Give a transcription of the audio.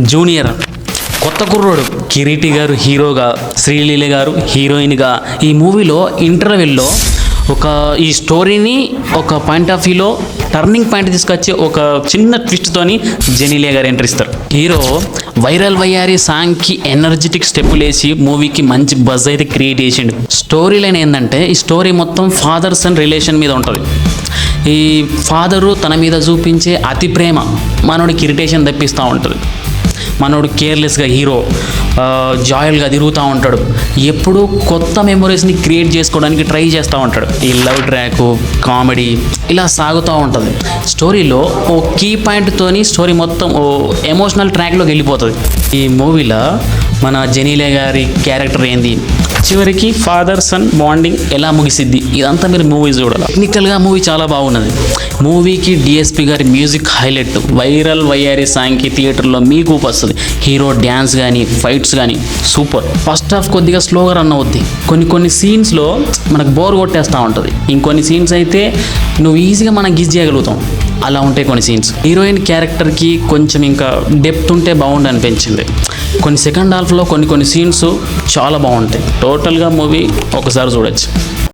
Junior కొత్త కుర్రోడు కిరీటి గారు హీరోగా, శ్రీలీల గారు హీరోయిన్గా. ఈ మూవీలో ఇంటర్వెల్లో ఈ స్టోరీని ఒక పాయింట్ ఆఫ్ వ్యూలో టర్నింగ్ పాయింట్ తీసుకొచ్చి ఒక చిన్న ట్విస్ట్తోని జెనీలియా గారు ఎంట్రీ ఇస్తారు. హీరో వైరల్ వయ్యారి సాంగ్కి ఎనర్జెటిక్ స్టెప్పులు వేసి మూవీకి మంచి బజ్ అయితే క్రియేట్ చేసిండు. స్టోరీ లైన్ ఏంటంటే ఈ స్టోరీ మొత్తం ఫాదర్ సన్ రిలేషన్ మీద ఉంటుంది. ఈ ఫాదరు తన మీద చూపించే అతి ప్రేమ మనోడికి ఇరిటేషన్ తెప్పిస్తూ ఉంటుంది. మనోడు కేర్లెస్గా హీరో జాయల్గా తిరుగుతూ ఉంటాడు. ఎప్పుడూ కొత్త మెమొరీస్ని క్రియేట్ చేసుకోవడానికి ట్రై చేస్తూ ఉంటాడు. ఈ లవ్ ట్రాక్ కామెడీ ఇలా సాగుతూ ఉంటుంది. స్టోరీలో ఓ కీ పాయింట్తోని స్టోరీ మొత్తం ఓ ఎమోషనల్ ట్రాక్లోకి వెళ్ళిపోతుంది. ఈ మూవీలో మన జెనీలియా గారి క్యారెక్టర్ ఏంది, చివరికి ఫాదర్ సన్ బాండింగ్ ఎలా ముగిసిద్ది, ఇదంతా మీరు మూవీ చూడాలి. టెక్నికల్గా మూవీ చాలా బాగున్నది. మూవీకి డిఎస్పి గారి మ్యూజిక్ హైలైట్. వైరల్ వయ్యారి సాంగ్కి థియేటర్లో మీకు వస్తుంది. హీరో డ్యాన్స్ కానీ ఫైట్స్ కానీ సూపర్. ఫస్ట్ హాఫ్ కొద్దిగా స్లోగా రన్ అవుద్ది. కొన్ని సీన్స్లో మనకు బోర్ కొట్టేస్తూ ఉంటుంది. ఇంకొన్ని సీన్స్ అయితే నువ్వు ఈజీగా మనం గిజ్ చేయగలుగుతాం. అలా ఉంటాయి కొన్ని సీన్స్. హీరోయిన్ క్యారెక్టర్కి కొంచెం ఇంకా డెప్త్ ఉంటే బాగుండు అనిపించింది. కొన్ని సెకండ్ హాఫ్లో కొన్ని సీన్స్ చాలా బాగుంటాయి. టోటల్గా మూవీ ఒకసారి చూడొచ్చు.